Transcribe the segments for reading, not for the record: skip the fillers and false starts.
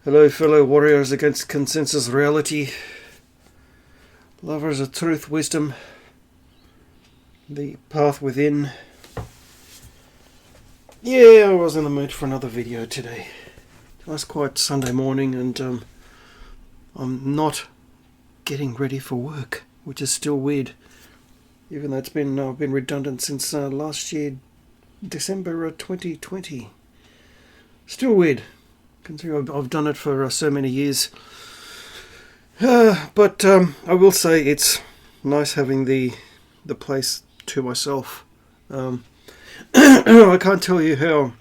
Hello, fellow warriors against consensus reality, lovers of truth, wisdom, the path within. Yeah, I was in the mood for another video today. It was quite Sunday morning, and I'm not getting ready for work, which is still weird, even though it's been redundant since last year, December 2020. Still weird, considering I've done it for so many years. But I will say it's nice having the place to myself. I can't tell you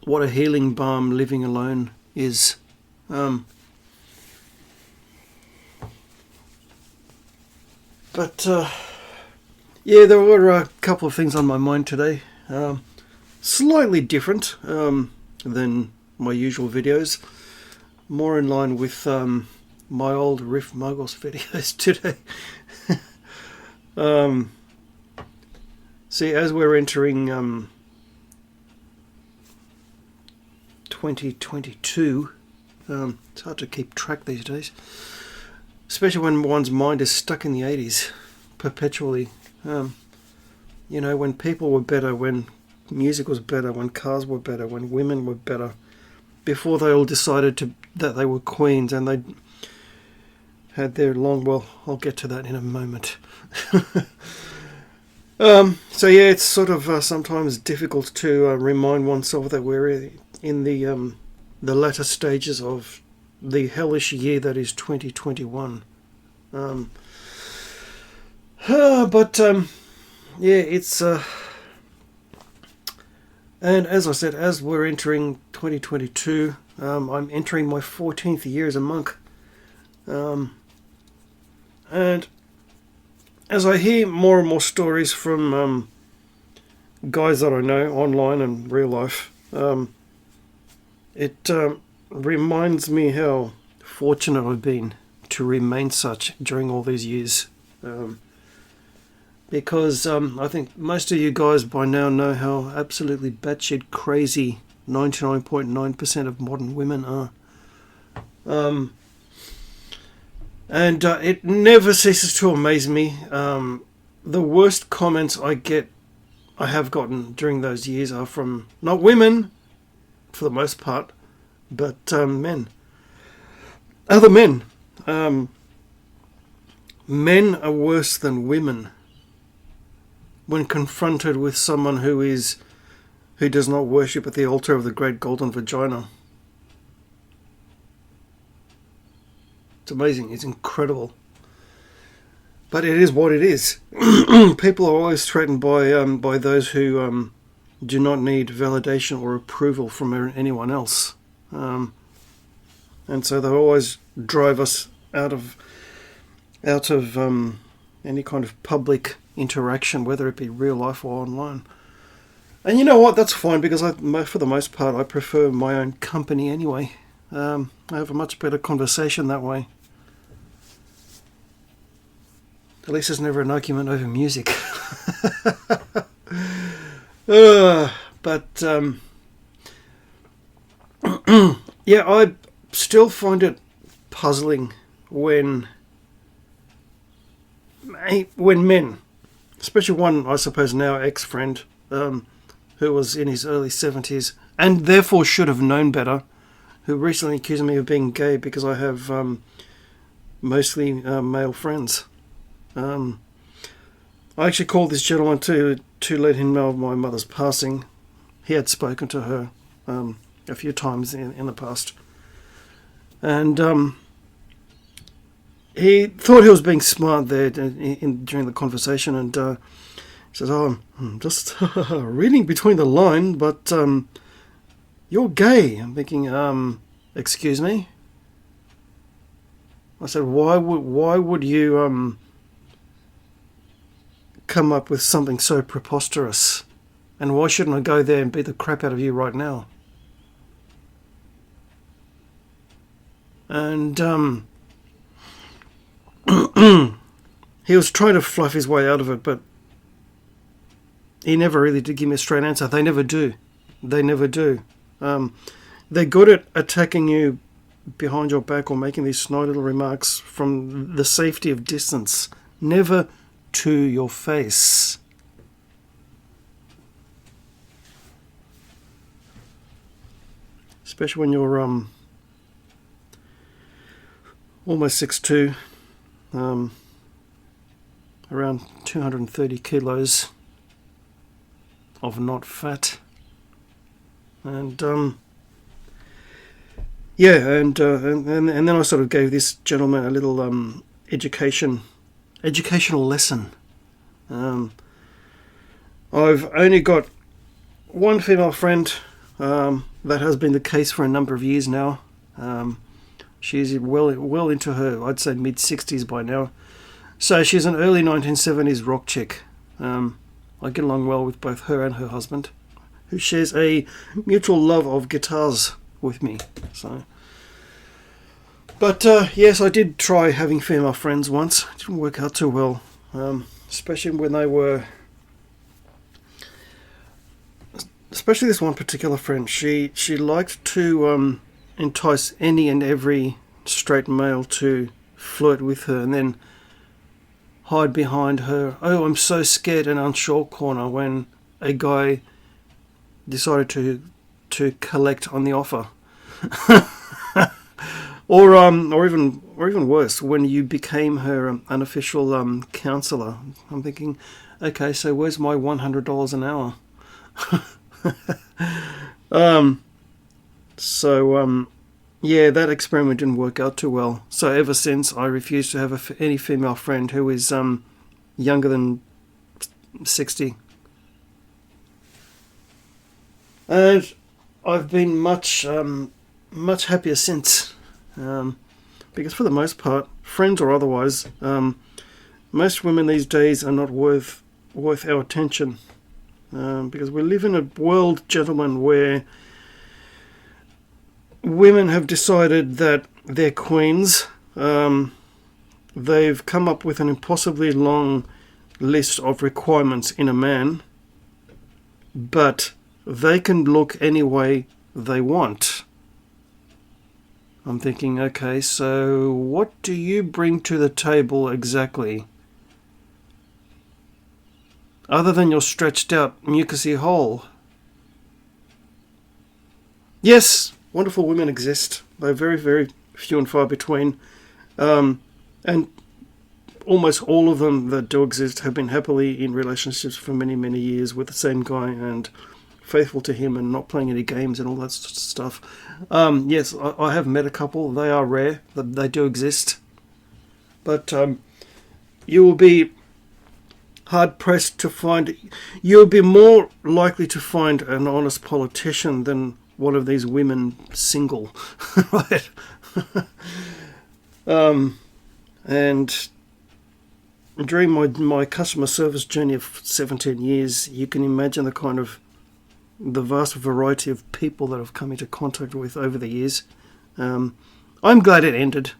what a healing balm living alone is. Yeah, there were a couple of things on my mind today. Slightly different than my usual videos. More in line with my old Riff Muggles videos today. See, as we're entering 2022, it's hard to keep track these days, especially when one's mind is stuck in the 80s perpetually. When people were better, when music was better, when cars were better, when women were better, before they all decided that they were queens and they had their well, I'll get to that in a moment. So yeah, it's sort of sometimes difficult to remind oneself that we're in the latter stages of the hellish year that is 2021. Yeah, it's and as I said, as we're entering 2022, I'm entering my 14th year as a monk. And as I hear more and more stories from guys that I know online and real life, it reminds me how fortunate I've been to remain such during all these years. Because I think most of you guys by now know how absolutely batshit crazy 99.9% of modern women are. And it never ceases to amaze me. The worst comments I have gotten during those years are from not women, for the most part, but men. Other men. Men are worse than women when confronted with someone who does not worship at the altar of the great golden vagina. It's amazing. It's incredible. But it is what it is. People are always threatened by those who do not need validation or approval from anyone else. And so they always drive us out of any kind of public interaction, whether it be real life or online. And you know what? That's fine, because for the most part, I prefer my own company anyway. I have a much better conversation that way. At least there's never an argument over music. Yeah, I still find it puzzling when men, especially one, I suppose now ex-friend, who was in his early 70s and therefore should have known better, who recently accused me of being gay because I have mostly male friends. I actually called this gentleman to let him know of my mother's passing. He had spoken to her a few times in the past. And he thought he was being smart there during the conversation, and he says, "Oh, I'm just reading between the lines, but you're gay." I'm thinking, excuse me? I said, why would you come up with something so preposterous? And why shouldn't I go there and beat the crap out of you right now? And he was trying to fluff his way out of it, but he never really did give me a straight answer. They never do. They're good at attacking you behind your back or making these snide little remarks from the safety of distance. Never to your face. Especially when you're almost 6'2", around 230 kilos of not fat, and then I sort of gave this gentleman a little educational lesson. I've only got one female friend. That has been the case for a number of years now. She's well into her, I'd say, mid-60s by now. So she's an early 1970s rock chick. I get along well with both her and her husband, who shares a mutual love of guitars with me. So, but yes, I did try having female friends once. It didn't work out too well, especially when they were... Especially this one particular friend. She liked to entice any and every straight male to flirt with her, and then hide behind her "oh, I'm so scared and unsure" corner when a guy decided to collect on the offer. or even worse, when you became her unofficial counsellor. I'm thinking, okay, so where's my $100 an hour? Yeah, that experiment didn't work out too well. So ever since, I refuse to have any female friend who is younger than 60. And I've been much happier since, because for the most part, friends or otherwise, most women these days are not worth our attention. Because we live in a world, gentlemen, where women have decided that they're queens. They've come up with an impossibly long list of requirements in a man, but they can look any way they want. I'm thinking, okay, so what do you bring to the table exactly? Other than your stretched out mucousy hole. Yes, wonderful women exist. They're very, very few and far between. And almost all of them that do exist have been happily in relationships for many, many years with the same guy and faithful to him and not playing any games and all that sort of stuff. Yes, I have met a couple. They are rare. They do exist. But you will be hard-pressed to find... You'll be more likely to find an honest politician than one of these women single. Right? And during my customer service journey of 17 years, you can imagine the vast variety of people that I've come into contact with over the years. I'm glad it ended,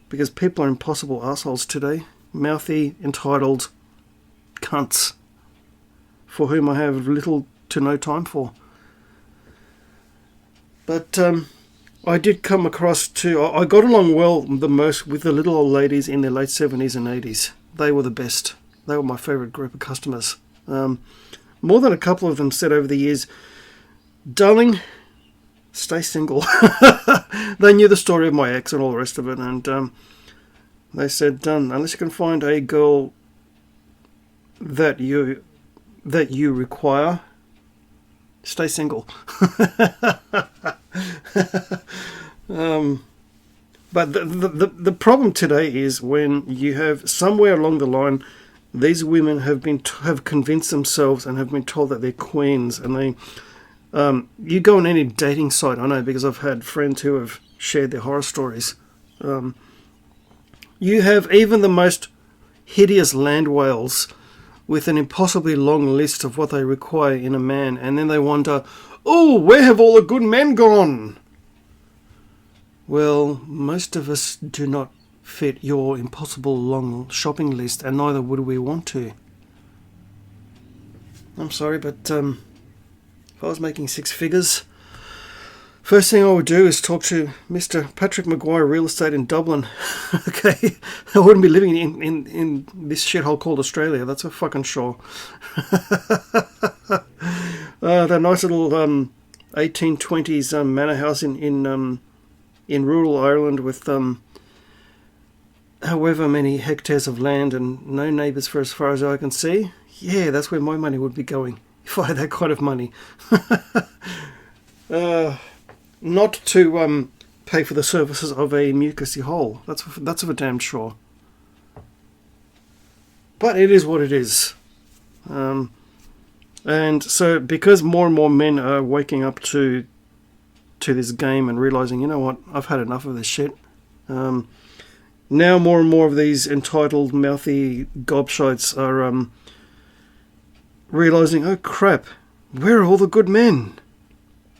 because people are impossible assholes today. Mouthy, entitled cunts for whom I have little to no time for. But I did come across I got along well the most with the little old ladies in their late 70s and 80s. They were the best. They were my favourite group of customers. More than a couple of them said over the years, "Darling, stay single." They knew the story of my ex and all the rest of it, and they said, unless you can find a girl that you require, stay single. But the problem today is when you have somewhere along the line, these women have convinced themselves and have been told that they're queens, and they you go on any dating site, I know because I've had friends who have shared their horror stories. You have even the most hideous land whales with an impossibly long list of what they require in a man, and then they wonder, oh, where have all the good men gone? Well, most of us do not fit your impossible long shopping list, and neither would we want to. I'm sorry, but if I was making six figures, First thing I would do is talk to Mr. Patrick Maguire Real Estate in Dublin. Okay, I wouldn't be living in this shithole called Australia, that's for fucking sure. That nice little 1820s manor house in rural Ireland with however many hectares of land and no neighbours for as far as I can see. Yeah, that's where my money would be going if I had that kind of money. Not to pay for the services of a mucousy hole. That's for damn sure. But it is what it is. And so because more and more men are waking up to this game and realising, you know what, I've had enough of this shit. Now more and more of these entitled, mouthy gobshites are realising, oh crap, where are all the good men?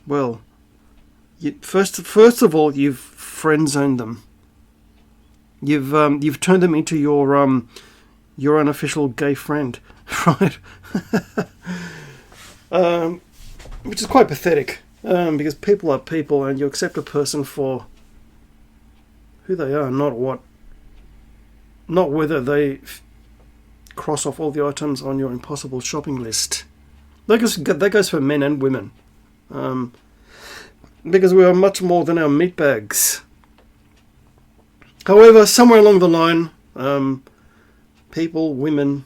Well, first of all, you've friend-zoned them. You've turned them into your unofficial gay friend, right? Which is quite pathetic, because people are people, and you accept a person for who they are, not whether they cross off all the items on your impossible shopping list. That goes for men and women. Because we are much more than our meat bags. However, somewhere along the line, people, women,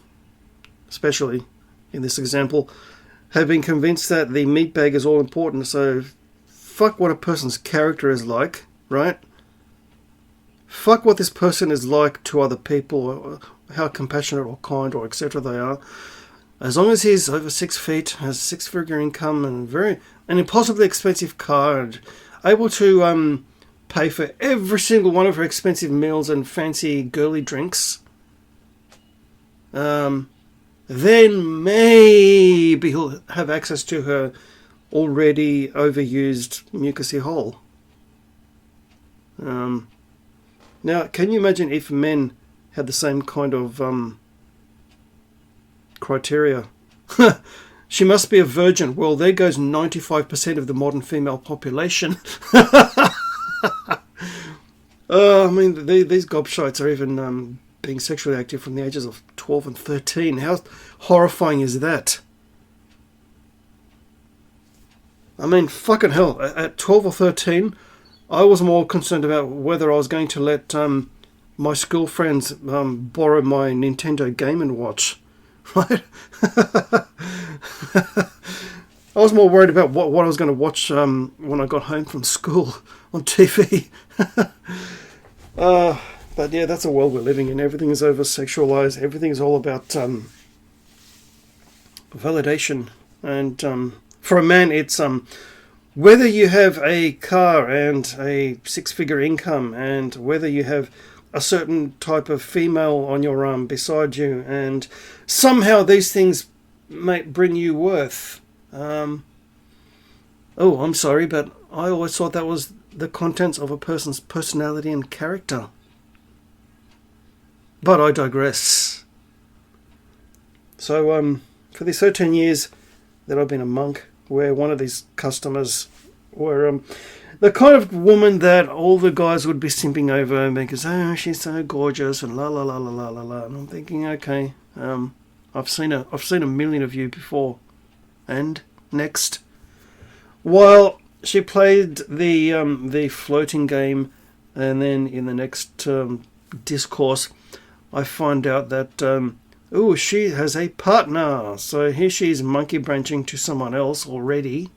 especially in this example, have been convinced that the meat bag is all important. So, fuck what a person's character is like, right? Fuck what this person is like to other people, or how compassionate or kind or etc. they are. As long as he's over 6 feet, has 6-figure income, and an impossibly expensive car, and able to pay for every single one of her expensive meals and fancy girly drinks, then maybe he'll have access to her already overused mucousy hole. Now, can you imagine if men had the same kind of criteria? She must be a virgin. Well, there goes 95% of the modern female population. I mean, these gobshites are even being sexually active from the ages of 12 and 13. How horrifying is that? I mean, fucking hell. At 12 or 13, I was more concerned about whether I was going to let my school friends borrow my Nintendo Game & Watch. Right? I was more worried about what I was going to watch when I got home from school on TV. But yeah, that's a world we're living in. Everything is over-sexualized. Everything is all about validation. And for a man, it's whether you have a car and a 6-figure income, and whether you have a certain type of female on your arm beside you, and somehow these things might bring you worth. Oh, I'm sorry, but I always thought that was the contents of a person's personality and character. But I digress. So, for these 13 years that I've been a monk, where one of these customers were the kind of woman that all the guys would be simping over because, oh, she's so gorgeous and la la la la la la la. And I'm thinking, okay, I've seen a million of you before. And next, while she played the floating game, and then in the next discourse, I find out that she has a partner. So here she's monkey branching to someone else already.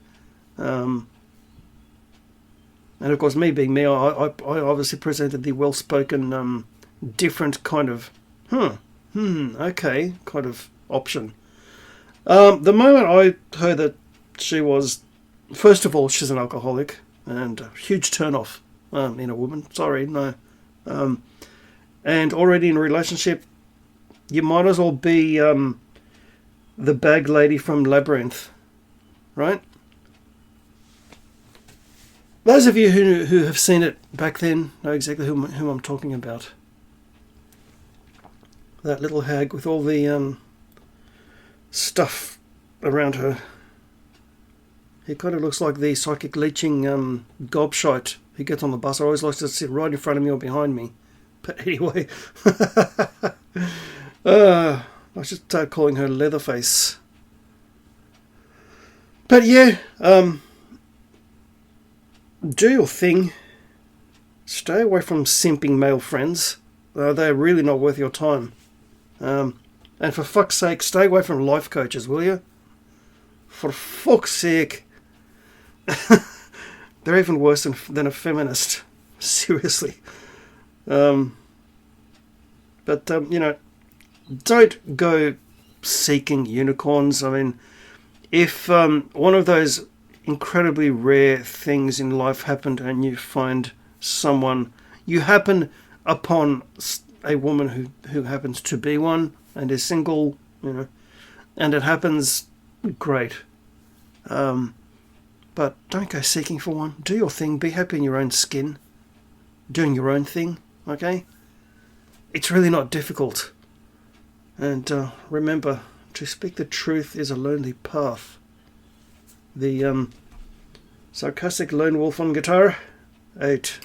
And of course, me being me, I obviously presented the well-spoken, different kind of, okay, kind of option. The moment I heard that she was, first of all, she's an alcoholic, and a huge turn-off in a woman. Sorry, no. And already in a relationship, you might as well be the bag lady from Labyrinth, right? Those of you who have seen it back then know exactly whom I'm talking about. That little hag with all the stuff around her. He kind of looks like the psychic leeching gobshite who gets on the bus. I always likes to sit right in front of me or behind me. But anyway, I should start calling her Leatherface. But yeah, do your thing. Stay away from simping male friends. They're really not worth your time. And for fuck's sake, stay away from life coaches, will you? For fuck's sake. They're even worse than a feminist. Seriously. But don't go seeking unicorns. I mean, if one of those incredibly rare things in life happened and you find someone, you happen upon a woman who happens to be one and is single, and it happens, great. But don't go seeking for one. Do your thing. Be happy in your own skin. Doing your own thing, okay? It's really not difficult. And remember, to speak the truth is a lonely path. The sarcastic lone wolf on guitar, out.